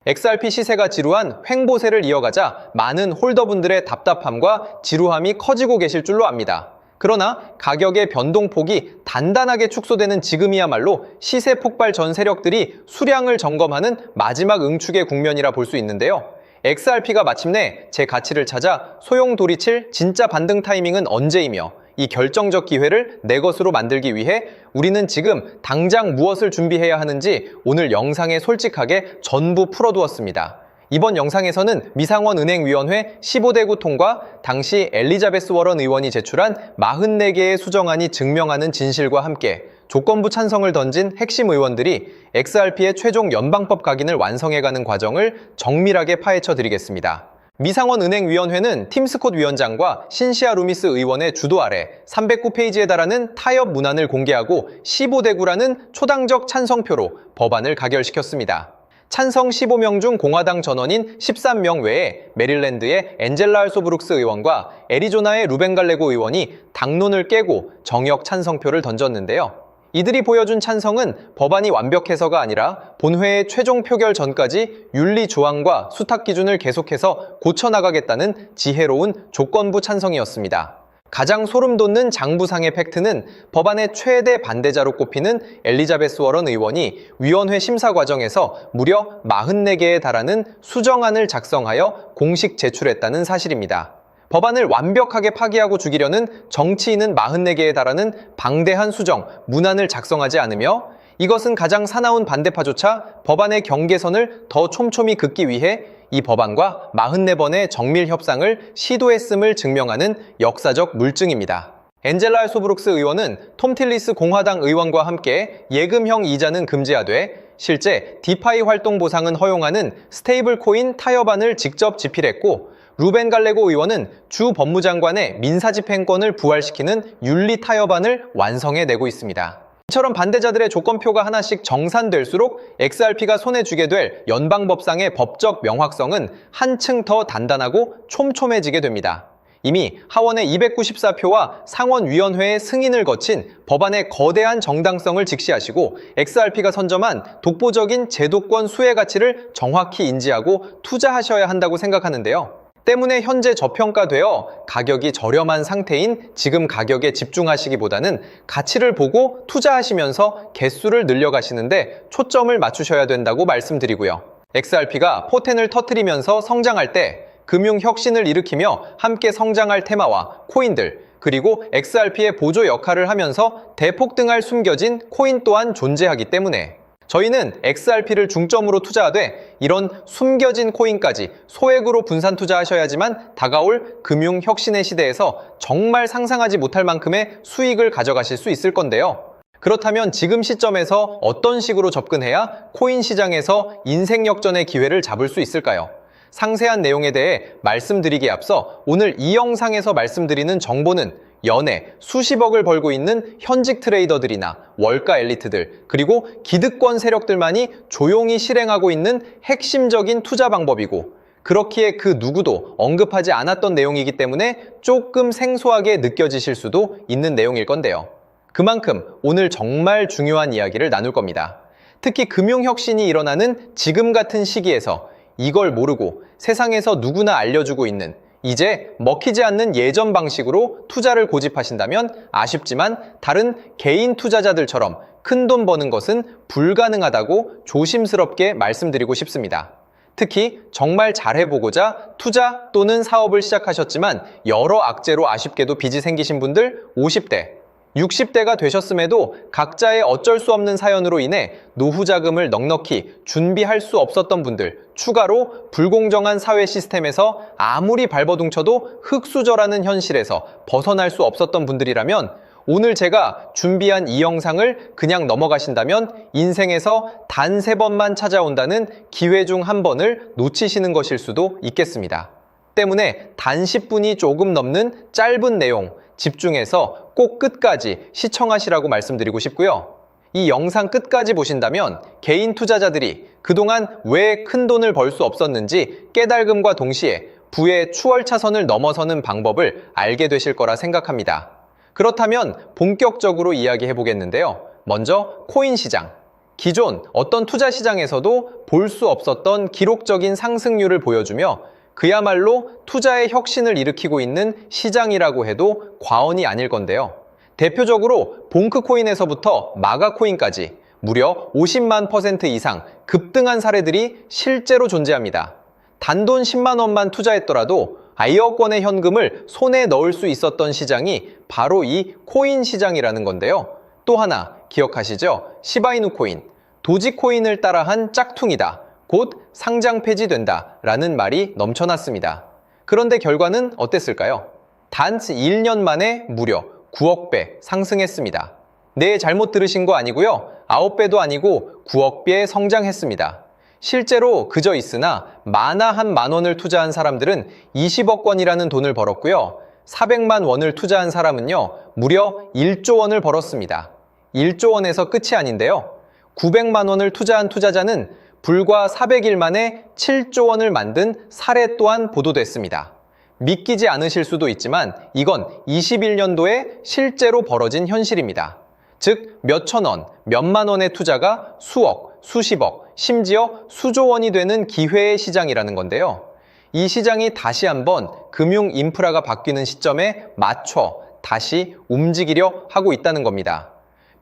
XRP 시세가 지루한 횡보세를 이어가자 많은 홀더분들의 답답함과 지루함이 커지고 계실 줄로 압니다. 그러나 가격의 변동폭이 단단하게 축소되는 지금이야말로 시세 폭발 전 세력들이 수량을 점검하는 마지막 응축의 국면이라 볼 수 있는데요. XRP가 마침내 제 가치를 찾아 소용돌이칠 진짜 반등 타이밍은 언제이며 이 결정적 기회를 내 것으로 만들기 위해 우리는 지금 당장 무엇을 준비해야 하는지 오늘 영상에 솔직하게 전부 풀어두었습니다. 이번 영상에서는 미상원은행위원회 15대9 통과 당시 엘리자베스 워런 의원이 제출한 44개의 수정안이 증명하는 진실과 함께 조건부 찬성을 던진 핵심 의원들이 XRP의 최종 연방법 각인을 완성해가는 과정을 정밀하게 파헤쳐 드리겠습니다. 미상원은행위원회는 팀 스콧 위원장과 신시아 루미스 의원의 주도 아래 309페이지에 달하는 타협 문안을 공개하고 15대9라는 초당적 찬성표로 법안을 가결시켰습니다. 찬성 15명 중 공화당 전원인 13명 외에 메릴랜드의 엔젤라 알소브룩스 의원과 애리조나의 루벤 갈레고 의원이 당론을 깨고 정역 찬성표를 던졌는데요. 이들이 보여준 찬성은 법안이 완벽해서가 아니라 본회의 최종 표결 전까지 윤리 조항과 수탁 기준을 계속해서 고쳐나가겠다는 지혜로운 조건부 찬성이었습니다. 가장 소름 돋는 장부상의 팩트는 법안의 최대 반대자로 꼽히는 엘리자베스 워런 의원이 위원회 심사 과정에서 무려 44개에 달하는 수정안을 작성하여 공식 제출했다는 사실입니다. 법안을 완벽하게 파기하고 죽이려는 정치인은 44개에 달하는 방대한 수정, 문안을 작성하지 않으며 이것은 가장 사나운 반대파조차 법안의 경계선을 더 촘촘히 긋기 위해 이 법안과 44번의 정밀 협상을 시도했음을 증명하는 역사적 물증입니다. 엔젤라 알소브룩스 의원은 톰 틸리스 공화당 의원과 함께 예금형 이자는 금지하되 실제 디파이 활동 보상은 허용하는 스테이블 코인 타협안을 직접 집필했고 루벤 갈레고 의원은 주 법무장관의 민사집행권을 부활시키는 윤리 타협안을 완성해내고 있습니다. 이처럼 반대자들의 조건표가 하나씩 정산될수록 XRP가 손에 쥐게 될 연방법상의 법적 명확성은 한층 더 단단하고 촘촘해지게 됩니다. 이미 하원의 294표와 상원위원회의 승인을 거친 법안의 거대한 정당성을 직시하시고 XRP가 선점한 독보적인 제도권 수혜 가치를 정확히 인지하고 투자하셔야 한다고 생각하는데요. 때문에 현재 저평가되어 가격이 저렴한 상태인 지금 가격에 집중하시기보다는 가치를 보고 투자하시면서 개수를 늘려가시는데 초점을 맞추셔야 된다고 말씀드리고요. XRP가 포텐을 터뜨리면서 성장할 때 금융혁신을 일으키며 함께 성장할 테마와 코인들, 그리고 XRP의 보조 역할을 하면서 대폭등할 숨겨진 코인 또한 존재하기 때문에 저희는 XRP를 중점으로 투자하되 이런 숨겨진 코인까지 소액으로 분산 투자하셔야지만 다가올 금융혁신의 시대에서 정말 상상하지 못할 만큼의 수익을 가져가실 수 있을 건데요. 그렇다면 지금 시점에서 어떤 식으로 접근해야 코인 시장에서 인생 역전의 기회를 잡을 수 있을까요? 상세한 내용에 대해 말씀드리기에 앞서 오늘 이 영상에서 말씀드리는 정보는 연에 수십억을 벌고 있는 현직 트레이더들이나 월가 엘리트들, 그리고 기득권 세력들만이 조용히 실행하고 있는 핵심적인 투자 방법이고 그렇기에 그 누구도 언급하지 않았던 내용이기 때문에 조금 생소하게 느껴지실 수도 있는 내용일 건데요. 그만큼 오늘 정말 중요한 이야기를 나눌 겁니다. 특히 금융혁신이 일어나는 지금 같은 시기에서 이걸 모르고 세상에서 누구나 알려주고 있는 이제 먹히지 않는 예전 방식으로 투자를 고집하신다면 아쉽지만 다른 개인 투자자들처럼 큰돈 버는 것은 불가능하다고 조심스럽게 말씀드리고 싶습니다. 특히 정말 잘해보고자 투자 또는 사업을 시작하셨지만 여러 악재로 아쉽게도 빚이 생기신 분들 50대, 60대가 되셨음에도 각자의 어쩔 수 없는 사연으로 인해 노후 자금을 넉넉히 준비할 수 없었던 분들, 추가로 불공정한 사회 시스템에서 아무리 발버둥쳐도 흙수저라는 현실에서 벗어날 수 없었던 분들이라면 오늘 제가 준비한 이 영상을 그냥 넘어가신다면 인생에서 단 3번만 찾아온다는 기회 중 한 번을 놓치시는 것일 수도 있겠습니다. 때문에 단 10분이 조금 넘는 짧은 내용 집중해서 꼭 끝까지 시청하시라고 말씀드리고 싶고요. 이 영상 끝까지 보신다면 개인 투자자들이 그동안 왜 큰 돈을 벌 수 없었는지 깨달음과 동시에 부의 추월차선을 넘어서는 방법을 알게 되실 거라 생각합니다. 그렇다면 본격적으로 이야기해 보겠는데요. 먼저 코인 시장. 기존 어떤 투자 시장에서도 볼 수 없었던 기록적인 상승률을 보여주며 그야말로 투자의 혁신을 일으키고 있는 시장이라고 해도 과언이 아닐 건데요. 대표적으로 봉크코인에서부터 마가코인까지 무려 50만 % 이상 급등한 사례들이 실제로 존재합니다. 단돈 10만 원만 투자했더라도 1억 원의 현금을 손에 넣을 수 있었던 시장이 바로 이 코인 시장이라는 건데요. 또 하나 기억하시죠? 시바이누 코인, 도지코인을 따라한 짝퉁이다. 곧 상장 폐지된다. 라는 말이 넘쳐났습니다. 그런데 결과는 어땠을까요? 단 1년 만에 무려 9억 배 상승했습니다. 네, 잘못 들으신 거 아니고요. 9배도 아니고 9억 배 성장했습니다. 실제로 그저 있으나 만화 한 만 원을 투자한 사람들은 20억 원이라는 돈을 벌었고요. 400만 원을 투자한 사람은요, 무려 1조 원을 벌었습니다. 1조 원에서 끝이 아닌데요. 900만 원을 투자한 투자자는 불과 400일 만에 7조 원을 만든 사례 또한 보도됐습니다. 믿기지 않으실 수도 있지만 이건 21년도에 실제로 벌어진 현실입니다. 즉, 몇천 원, 몇만 원의 투자가 수억, 수십억, 심지어 수조 원이 되는 기회의 시장이라는 건데요. 이 시장이 다시 한번 금융 인프라가 바뀌는 시점에 맞춰 다시 움직이려 하고 있다는 겁니다.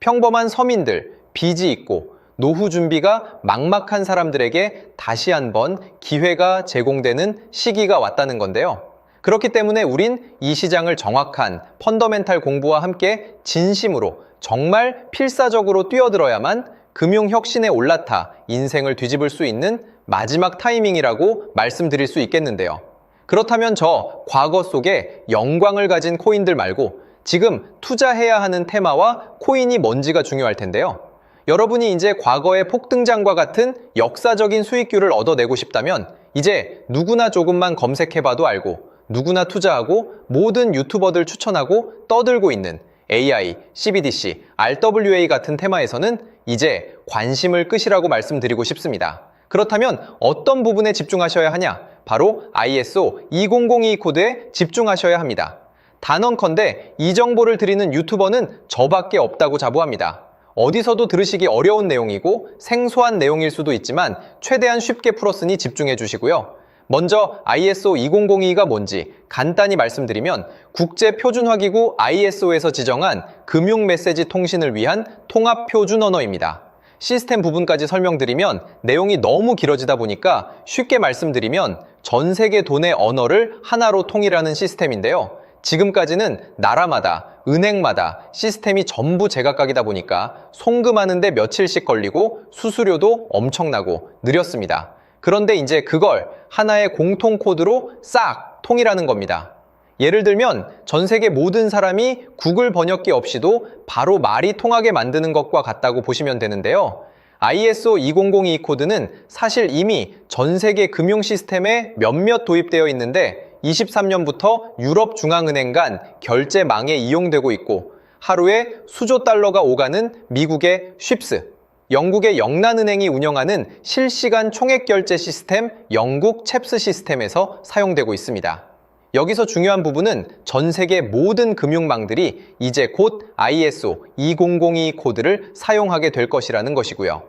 평범한 서민들, 빚이 있고 노후 준비가 막막한 사람들에게 다시 한번 기회가 제공되는 시기가 왔다는 건데요. 그렇기 때문에 우린 이 시장을 정확한 펀더멘탈 공부와 함께 진심으로 정말 필사적으로 뛰어들어야만 금융혁신에 올라타 인생을 뒤집을 수 있는 마지막 타이밍이라고 말씀드릴 수 있겠는데요. 그렇다면 저 과거 속에 영광을 가진 코인들 말고 지금 투자해야 하는 테마와 코인이 뭔지가 중요할 텐데요. 여러분이 이제 과거의 폭등장과 같은 역사적인 수익률을 얻어내고 싶다면 이제 누구나 조금만 검색해봐도 알고 누구나 투자하고 모든 유튜버들 추천하고 떠들고 있는 AI, CBDC, RWA 같은 테마에서는 이제 관심을 끄시라고 말씀드리고 싶습니다. 그렇다면 어떤 부분에 집중하셔야 하냐? 바로 ISO 2002 코드에 집중하셔야 합니다. 단언컨대 이 정보를 드리는 유튜버는 저밖에 없다고 자부합니다. 어디서도 들으시기 어려운 내용이고 생소한 내용일 수도 있지만 최대한 쉽게 풀었으니 집중해 주시고요. 먼저 ISO 2002가 뭔지 간단히 말씀드리면 국제표준화기구 ISO에서 지정한 금융메시지 통신을 위한 통합표준 언어입니다. 시스템 부분까지 설명드리면 내용이 너무 길어지다 보니까 쉽게 말씀드리면 전 세계 돈의 언어를 하나로 통일하는 시스템인데요. 지금까지는 나라마다, 은행마다 시스템이 전부 제각각이다 보니까 송금하는데 며칠씩 걸리고 수수료도 엄청나고 느렸습니다. 그런데 이제 그걸 하나의 공통 코드로 싹 통일하는 겁니다. 예를 들면 전 세계 모든 사람이 구글 번역기 없이도 바로 말이 통하게 만드는 것과 같다고 보시면 되는데요. ISO 2002 코드는 사실 이미 전 세계 금융 시스템에 몇몇 도입되어 있는데 23년부터 유럽중앙은행 간 결제망에 이용되고 있고 하루에 수조 달러가 오가는 미국의 쉽스, 영국의 영란은행이 운영하는 실시간 총액결제 시스템 영국 챕스 시스템에서 사용되고 있습니다. 여기서 중요한 부분은 전 세계 모든 금융망들이 이제 곧 ISO 2002 코드를 사용하게 될 것이라는 것이고요.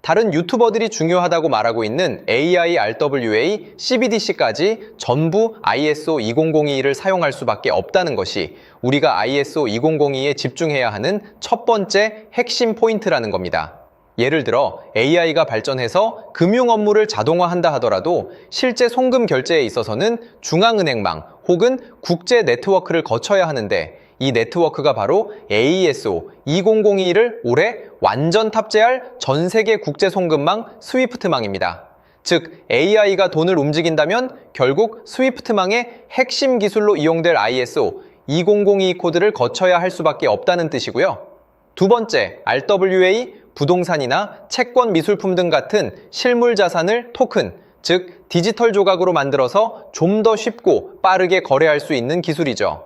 다른 유튜버들이 중요하다고 말하고 있는 AI, RWA, CBDC까지 전부 ISO 2002를 사용할 수밖에 없다는 것이 우리가 ISO 2002에 집중해야 하는 첫 번째 핵심 포인트라는 겁니다. 예를 들어 AI가 발전해서 금융 업무를 자동화한다 하더라도 실제 송금 결제에 있어서는 중앙은행망 혹은 국제 네트워크를 거쳐야 하는데 이 네트워크가 바로 AESO 2002를 올해 완전 탑재할 전 세계 국제 송금망 스위프트망입니다. 즉 AI가 돈을 움직인다면 결국 스위프트망의 핵심 기술로 이용될 ISO 2002 코드를 거쳐야 할 수밖에 없다는 뜻이고요. 두 번째, RWA, 부동산이나 채권 미술품 등 같은 실물 자산을 토큰, 즉 디지털 조각으로 만들어서 좀 더 쉽고 빠르게 거래할 수 있는 기술이죠.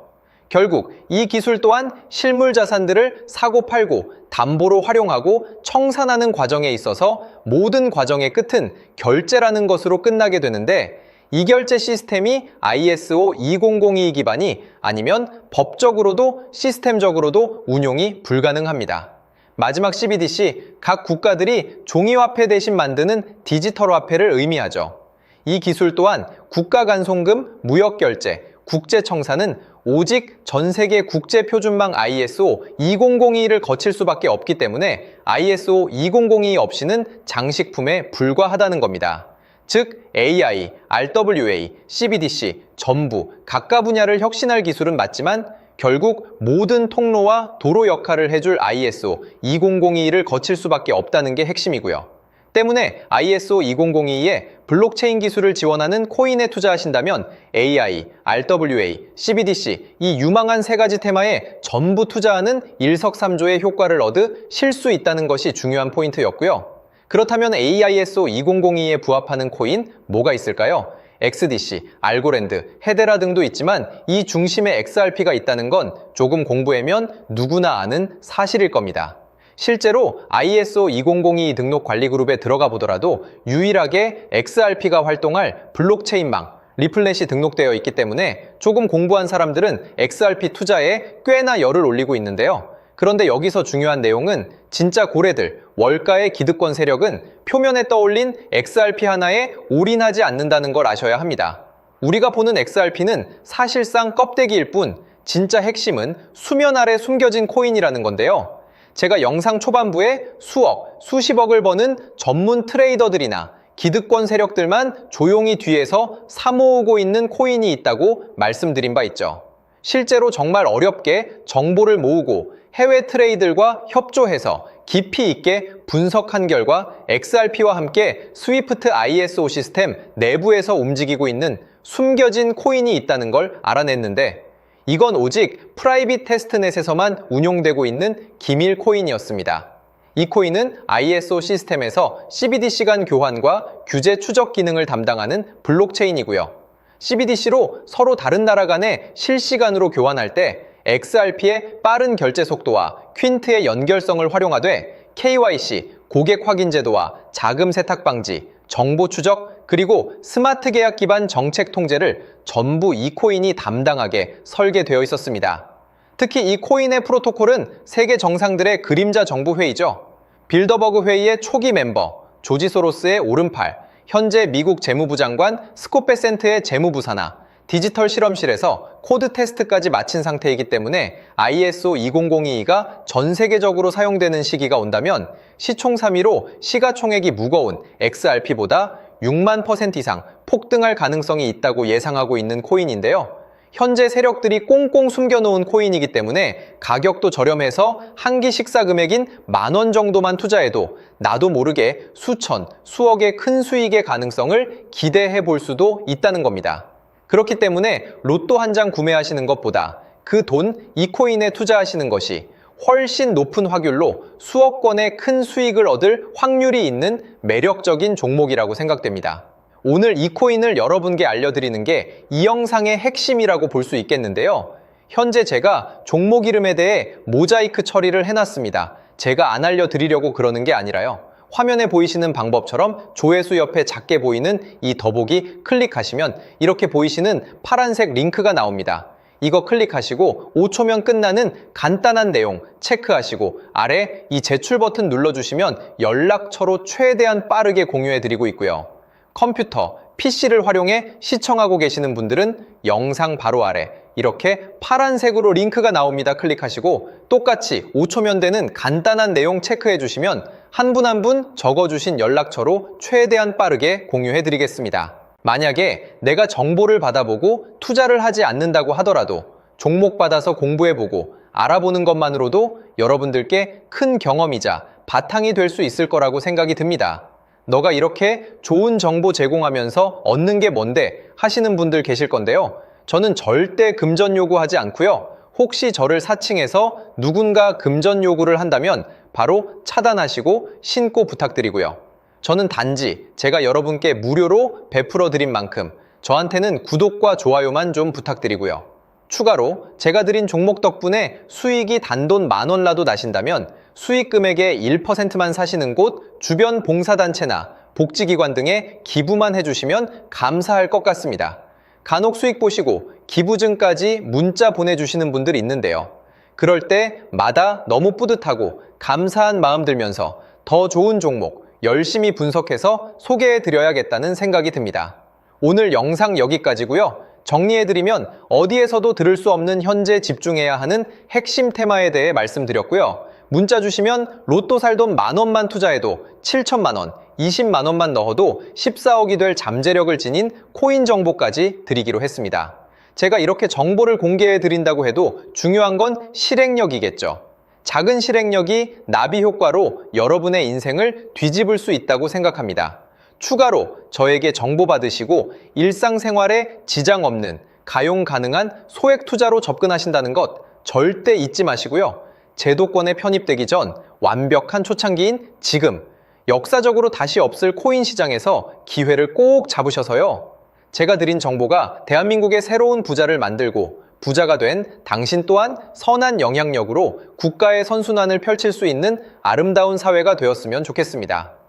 결국 이 기술 또한 실물 자산들을 사고 팔고 담보로 활용하고 청산하는 과정에 있어서 모든 과정의 끝은 결제라는 것으로 끝나게 되는데 이 결제 시스템이 ISO 2002 기반이 아니면 법적으로도 시스템적으로도 운용이 불가능합니다. 마지막 CBDC, 각 국가들이 종이화폐 대신 만드는 디지털 화폐를 의미하죠. 이 기술 또한 국가간송금, 무역결제, 국제청산은 오직 전 세계 국제표준망 ISO 2002를 거칠 수밖에 없기 때문에 ISO 2002 없이는 장식품에 불과하다는 겁니다. 즉 AI, RWA, CBDC 전부 각각 분야를 혁신할 기술은 맞지만 결국 모든 통로와 도로 역할을 해줄 ISO 2002를 거칠 수밖에 없다는 게 핵심이고요. 때문에 ISO 2002에 블록체인 기술을 지원하는 코인에 투자하신다면 AI, RWA, CBDC 이 유망한 세 가지 테마에 전부 투자하는 일석삼조의 효과를 얻으실 수 있다는 것이 중요한 포인트였고요. 그렇다면 AISO 2002에 부합하는 코인 뭐가 있을까요? XDC, 알고랜드, 헤데라 등도 있지만 이 중심에 XRP가 있다는 건 조금 공부하면 누구나 아는 사실일 겁니다. 실제로 ISO 2002 등록 관리 그룹에 들어가 보더라도 유일하게 XRP가 활동할 블록체인망, 리플넷이 등록되어 있기 때문에 조금 공부한 사람들은 XRP 투자에 꽤나 열을 올리고 있는데요. 그런데 여기서 중요한 내용은 진짜 고래들, 월가의 기득권 세력은 표면에 떠올린 XRP 하나에 올인하지 않는다는 걸 아셔야 합니다. 우리가 보는 XRP는 사실상 껍데기일 뿐 진짜 핵심은 수면 아래 숨겨진 코인이라는 건데요. 제가 영상 초반부에 수억, 수십억을 버는 전문 트레이더들이나 기득권 세력들만 조용히 뒤에서 사모으고 있는 코인이 있다고 말씀드린 바 있죠. 실제로 정말 어렵게 정보를 모으고 해외 트레이들과 협조해서 깊이 있게 분석한 결과 XRP와 함께 스위프트 ISO 시스템 내부에서 움직이고 있는 숨겨진 코인이 있다는 걸 알아냈는데 이건 오직 프라이빗 테스트넷에서만 운용되고 있는 기밀 코인이었습니다. 이 코인은 ISO 시스템에서 CBDC 간 교환과 규제 추적 기능을 담당하는 블록체인이고요. CBDC로 서로 다른 나라 간에 실시간으로 교환할 때 XRP의 빠른 결제 속도와 퀸트의 연결성을 활용하되 KYC, 고객 확인 제도와 자금 세탁 방지, 정보 추적, 그리고 스마트 계약 기반 정책 통제를 전부 이 코인이 담당하게 설계되어 있었습니다. 특히 이 코인의 프로토콜은 세계 정상들의 그림자 정부 회의죠. 빌더버그 회의의 초기 멤버, 조지 소로스의 오른팔, 현재 미국 재무부 장관 스콧 베센트의 재무부 산하, 디지털 실험실에서 코드 테스트까지 마친 상태이기 때문에 ISO 2002가 전 세계적으로 사용되는 시기가 온다면 시총삼위로 시가총액이 무거운 XRP보다 6만 % 이상 폭등할 가능성이 있다고 예상하고 있는 코인인데요. 현재 세력들이 꽁꽁 숨겨놓은 코인이기 때문에 가격도 저렴해서 한 끼 식사 금액인 10,000원 정도만 투자해도 나도 모르게 수천, 수억의 큰 수익의 가능성을 기대해 볼 수도 있다는 겁니다. 그렇기 때문에 로또 한 장 구매하시는 것보다 그 돈, 이 코인에 투자하시는 것이 훨씬 높은 확률로 수억 건의 큰 수익을 얻을 확률이 있는 매력적인 종목이라고 생각됩니다. 오늘 이 코인을 여러분께 알려드리는 게 이 영상의 핵심이라고 볼 수 있겠는데요. 현재 제가 종목 이름에 대해 모자이크 처리를 해놨습니다. 제가 안 알려드리려고 그러는 게 아니라요. 화면에 보이시는 방법처럼 조회수 옆에 작게 보이는 이 더보기 클릭하시면 이렇게 보이시는 파란색 링크가 나옵니다. 이거 클릭하시고 5초면 끝나는 간단한 내용 체크하시고 아래 이 제출 버튼 눌러주시면 연락처로 최대한 빠르게 공유해드리고 있고요. 컴퓨터, PC를 활용해 시청하고 계시는 분들은 영상 바로 아래 이렇게 파란색으로 링크가 나옵니다. 클릭하시고 똑같이 5초면 되는 간단한 내용 체크해 주시면 한 분 한 분 적어주신 연락처로 최대한 빠르게 공유해 드리겠습니다. 만약에 내가 정보를 받아보고 투자를 하지 않는다고 하더라도 종목 받아서 공부해보고 알아보는 것만으로도 여러분들께 큰 경험이자 바탕이 될 수 있을 거라고 생각이 듭니다. 너가 이렇게 좋은 정보 제공하면서 얻는 게 뭔데 하시는 분들 계실 건데요. 저는 절대 금전 요구하지 않고요. 혹시 저를 사칭해서 누군가 금전 요구를 한다면 바로 차단하시고 신고 부탁드리고요. 저는 단지 제가 여러분께 무료로 베풀어 드린 만큼 저한테는 구독과 좋아요만 좀 부탁드리고요. 추가로 제가 드린 종목 덕분에 수익이 단돈 10,000원라도 나신다면 수익 금액의 1%만 사시는 곳 주변 봉사단체나 복지기관 등에 기부만 해주시면 감사할 것 같습니다. 간혹 수익 보시고 기부증까지 문자 보내주시는 분들 있는데요. 그럴 때마다 너무 뿌듯하고 감사한 마음 들면서 더 좋은 종목 열심히 분석해서 소개해드려야겠다는 생각이 듭니다. 오늘 영상 여기까지고요. 정리해드리면 어디에서도 들을 수 없는 현재 집중해야 하는 핵심 테마에 대해 말씀드렸고요. 문자 주시면 로또 살 돈 10,000원만 투자해도 7천만 원, 20만 원만 넣어도 14억이 될 잠재력을 지닌 코인 정보까지 드리기로 했습니다. 제가 이렇게 정보를 공개해 드린다고 해도 중요한 건 실행력이겠죠. 작은 실행력이 나비 효과로 여러분의 인생을 뒤집을 수 있다고 생각합니다. 추가로 저에게 정보 받으시고 일상생활에 지장 없는 가용 가능한 소액 투자로 접근하신다는 것 절대 잊지 마시고요. 제도권에 편입되기 전 완벽한 초창기인 지금 역사적으로 다시 없을 코인 시장에서 기회를 꼭 잡으셔서요. 제가 드린 정보가 대한민국의 새로운 부자를 만들고 부자가 된 당신 또한 선한 영향력으로 국가의 선순환을 펼칠 수 있는 아름다운 사회가 되었으면 좋겠습니다.